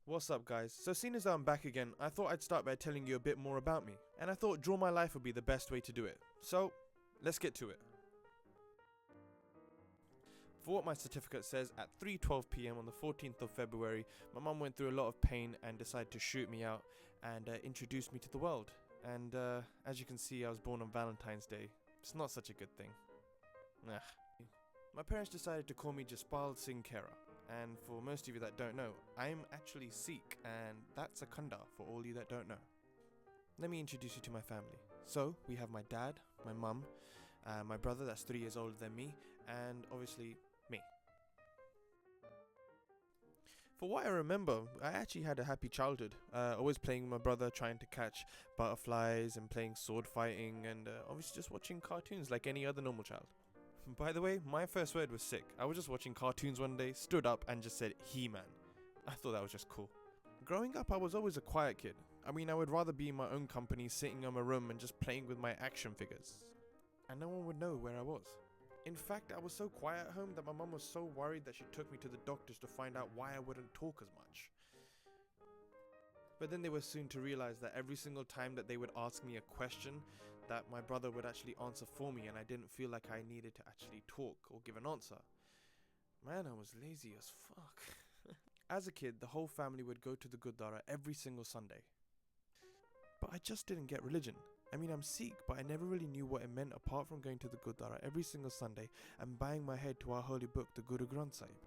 What's up guys? So seeing as I'm back again, I thought I'd start by telling you a bit more about me. And I thought Draw My Life would be the best way to do it. So, let's get to it. For what my certificate says, at 3:12 PM on the 14th of February, my mum went through a lot of pain and decided to shoot me out and introduce me to the world. And as you can see, I was born on Valentine's Day. It's not such a good thing. Nah. My parents decided to call me Jaspal Singh Kerrah. And for most of you that don't know, I'm actually Sikh, and that's a Khanda for all you that don't know. Let me introduce you to my family. So, we have my dad, my mum, my brother that's 3 years older than me, and obviously me. For what I remember, I actually had a happy childhood. Always playing with my brother, trying to catch butterflies and playing sword fighting, and obviously just watching cartoons like any other normal child. By the way, my first word was sick. I was just watching cartoons one day, stood up and just said He-Man. I thought that was just cool. Growing up, I was always a quiet kid. I mean, I would rather be in my own company, sitting in my room and just playing with my action figures. And no one would know where I was. In fact, I was so quiet at home that my mum was so worried that she took me to the doctors to find out why I wouldn't talk as much. But then they were soon to realize that every single time that they would ask me a question, that my brother would actually answer for me, and I didn't feel like I needed to actually talk or give an answer. Man, I was lazy as fuck. As a kid, the whole family would go to the Gurdwara every single Sunday. But I just didn't get religion. I mean, I'm Sikh, but I never really knew what it meant apart from going to the Gurdwara every single Sunday and bowing my head to our holy book, the Guru Granth Sahib.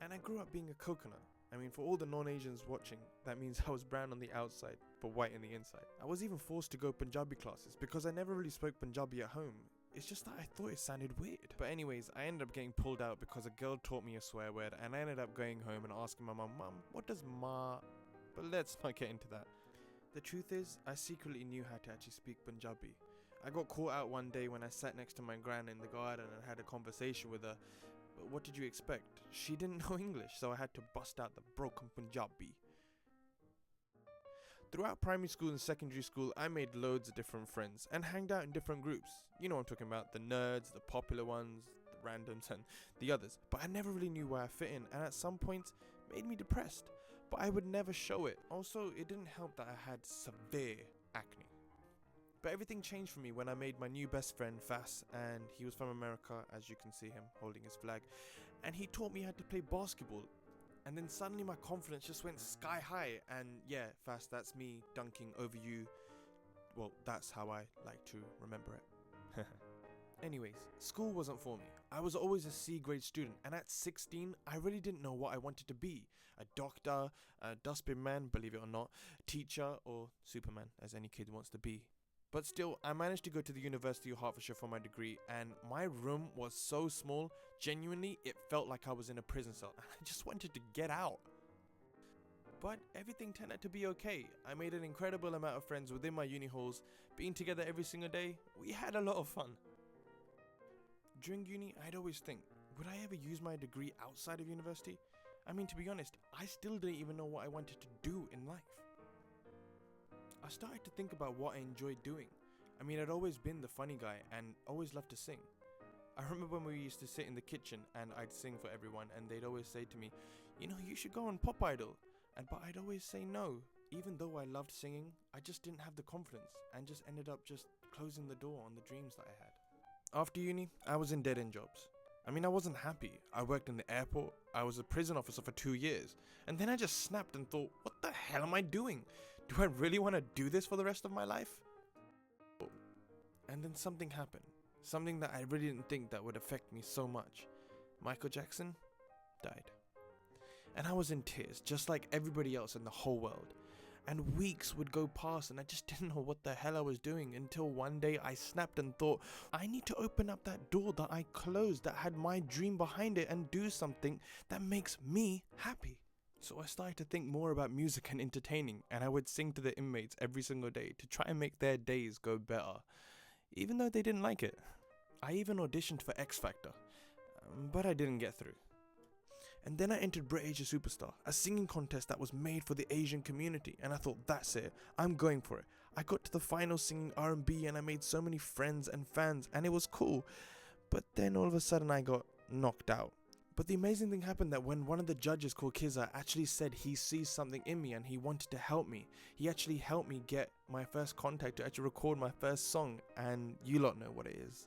And I grew up being a coconut. I mean, for all the non-Asians watching, that means I was brown on the outside, but white on the inside. I was even forced to go Punjabi classes because I never really spoke Punjabi at home. It's just that I thought it sounded weird. But anyways, I ended up getting pulled out because a girl taught me a swear word, and I ended up going home and asking my mum, what does ma... But let's not get into that. The truth is, I secretly knew how to actually speak Punjabi. I got caught out one day when I sat next to my gran in the garden and had a conversation with her. But what did you expect? She didn't know English, so I had to bust out the broken Punjabi. Throughout primary school and secondary school, I made loads of different friends and hanged out in different groups. You know what I'm talking about, the nerds, the popular ones, the randoms and the others. But I never really knew where I fit in, and at some points made me depressed. But I would never show it. Also, it didn't help that I had severe acne. But everything changed for me when I made my new best friend, Fas, and he was from America, as you can see him holding his flag, and he taught me how to play basketball. And then suddenly my confidence just went sky high, and yeah, Fas, that's me dunking over you. Well, that's how I like to remember it. Anyways, school wasn't for me. I was always a C grade student, and at 16, I really didn't know what I wanted to be. A doctor, a dustbin man, believe it or not, teacher, or Superman, as any kid wants to be. But still, I managed to go to the University of Hertfordshire for my degree, and my room was so small, genuinely, it felt like I was in a prison cell, and I just wanted to get out. But everything turned out to be okay. I made an incredible amount of friends within my uni halls. Being together every single day, we had a lot of fun. During uni, I'd always think, would I ever use my degree outside of university? I mean, to be honest, I still didn't even know what I wanted to do in life. I started to think about what I enjoyed doing. I mean, I'd always been the funny guy and always loved to sing. I remember when we used to sit in the kitchen and I'd sing for everyone, and they'd always say to me, you know, you should go on Pop Idol. But I'd always say no. Even though I loved singing, I just didn't have the confidence and just ended up just closing the door on the dreams that I had. After uni, I was in dead-end jobs. I mean, I wasn't happy. I worked in the airport, I was a prison officer for 2 years, and then I just snapped and thought, what the hell am I doing? Do I really want to do this for the rest of my life? And then something happened, something that I really didn't think that would affect me so much. Michael Jackson died. And I was in tears, just like everybody else in the whole world. And weeks would go past and I just didn't know what the hell I was doing, until one day I snapped and thought, I need to open up that door that I closed that had my dream behind it and do something that makes me happy. So I started to think more about music and entertaining, and I would sing to the inmates every single day to try and make their days go better, even though they didn't like it. I even auditioned for X Factor, but I didn't get through. And then I entered British Superstar, a singing contest that was made for the Asian community, and I thought, that's it, I'm going for it. I got to the final singing R&B and I made so many friends and fans, and it was cool. But then all of a sudden I got knocked out. But the amazing thing happened that when one of the judges called Kerrah actually said he sees something in me and he wanted to help me, he actually helped me get my first contact to actually record my first song, and you lot know what it is.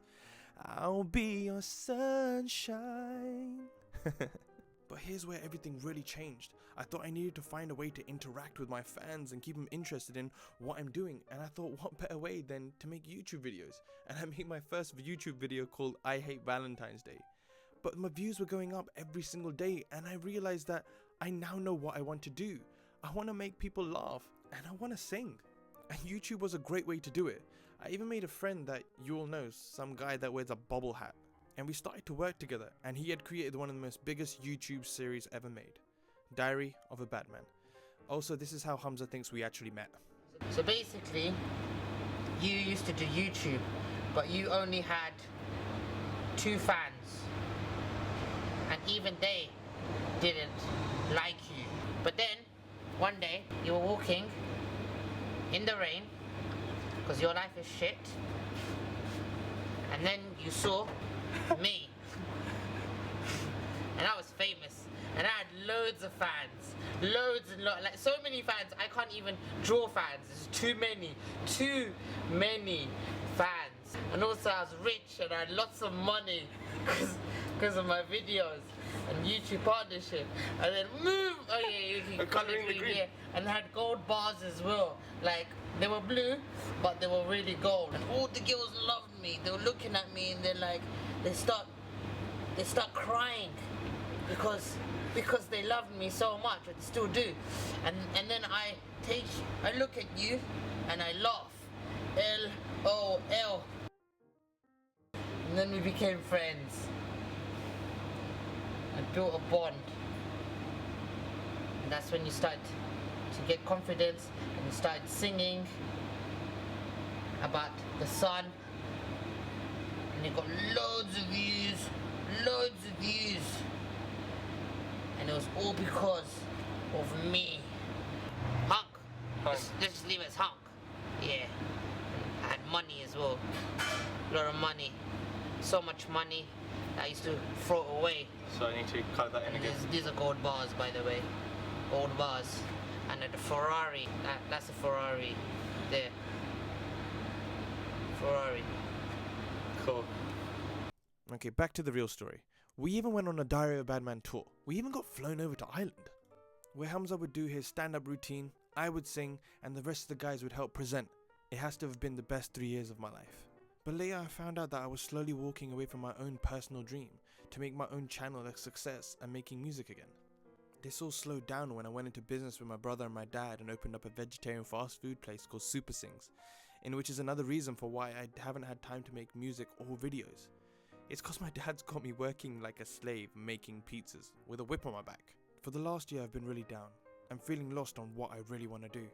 I'll be your sunshine. But here's where everything really changed. I thought I needed to find a way to interact with my fans and keep them interested in what I'm doing, and I thought what better way than to make YouTube videos, and I made my first YouTube video called I Hate Valentine's Day. But my views were going up every single day, and I realized that I now know what I want to do. I want to make people laugh, and I want to sing. And YouTube was a great way to do it. I even made a friend that you all know, some guy that wears a bobble hat. And we started to work together, and he had created one of the most biggest YouTube series ever made, Diary of a Badman. Also, this is how Hamza thinks we actually met. So basically, you used to do YouTube, but you only had 2 fans. And even they didn't like you. But then, one day, you were walking in the rain, because your life is shit, and then you saw me. And I was famous. And I had loads of fans. Loads and loads. Like, so many fans, I can't even draw fans. There's too many. Too many fans. And also I was rich and I had lots of money because of my videos and YouTube partnership. And then move. Oh yeah, you can coloring the green. here. And I had gold bars as well. Like, they were blue, but they were really gold. And all the girls loved me. They were looking at me and they're like, they start crying because they loved me so much, and still do. And then I look at you and I laugh. LOL. And then we became friends and built a bond. And that's when you start to get confidence and you start singing about the sun. And you got loads of views. And it was all because of me. Hunk. Let's just leave it as Hunk. Yeah. I had money as well. A lot of money. So much money that I used to throw it away. So I need to cut that in again. These are gold bars, by the way. Gold bars. And the Ferrari. That's a Ferrari. There. Ferrari. Cool. Okay, back to the real story. We even went on a Diary of a Badman tour. We even got flown over to Ireland, where Hamza would do his stand-up routine, I would sing, and the rest of the guys would help present. It has to have been the best 3 years of my life. But later I found out that I was slowly walking away from my own personal dream to make my own channel a success and making music again. This all slowed down when I went into business with my brother and my dad and opened up a vegetarian fast food place called Super Sings, in which is another reason for why I haven't had time to make music or videos. It's cause my dad's got me working like a slave making pizzas with a whip on my back. For the last year I've been really down. I'm feeling lost on what I really want to do.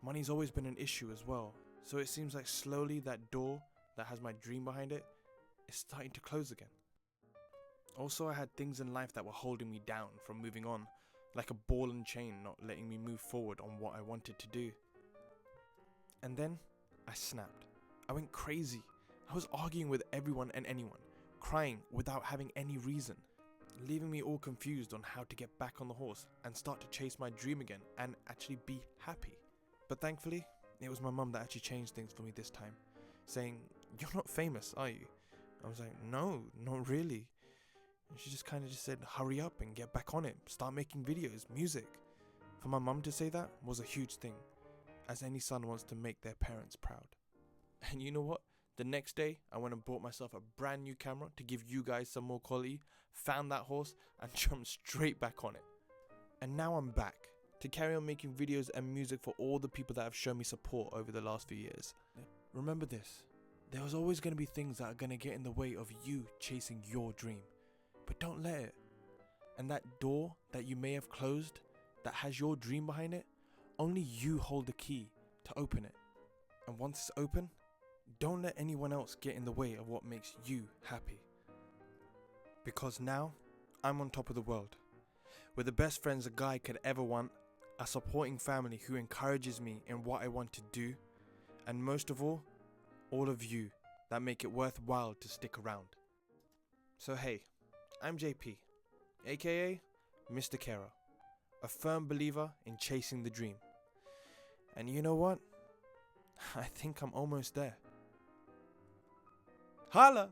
Money's always been an issue as well, so it seems like slowly that door that has my dream behind it is starting to close again. Also, I had things in life that were holding me down from moving on, like a ball and chain not letting me move forward on what I wanted to do. And then I snapped. I went crazy. I was arguing with everyone and anyone, crying without having any reason, leaving me all confused on how to get back on the horse and start to chase my dream again and actually be happy. But thankfully, it was my mum that actually changed things for me this time, saying, "You're not famous, are you?" I was like, "No, not really." And she just kind of said, "Hurry up and get back on it, start making videos, music." For my mum to say that was a huge thing, as any son wants to make their parents proud. And you know what? The next day, I went and bought myself a brand new camera to give you guys some more quality, found that horse, and jumped straight back on it. And now I'm back to carry on making videos and music for all the people that have shown me support over the last few years. Remember this, there was always going to be things that are going to get in the way of you chasing your dream, but don't let it. And that door that you may have closed that has your dream behind it, only you hold the key to open it. And once it's open, don't let anyone else get in the way of what makes you happy. Because now, I'm on top of the world, with the best friends a guy could ever want, a supporting family who encourages me in what I want to do, and most of all of you that make it worthwhile to stick around. So hey, I'm JP, aka Mr. Kerrah, a firm believer in chasing the dream. And you know what? I think I'm almost there. Holla!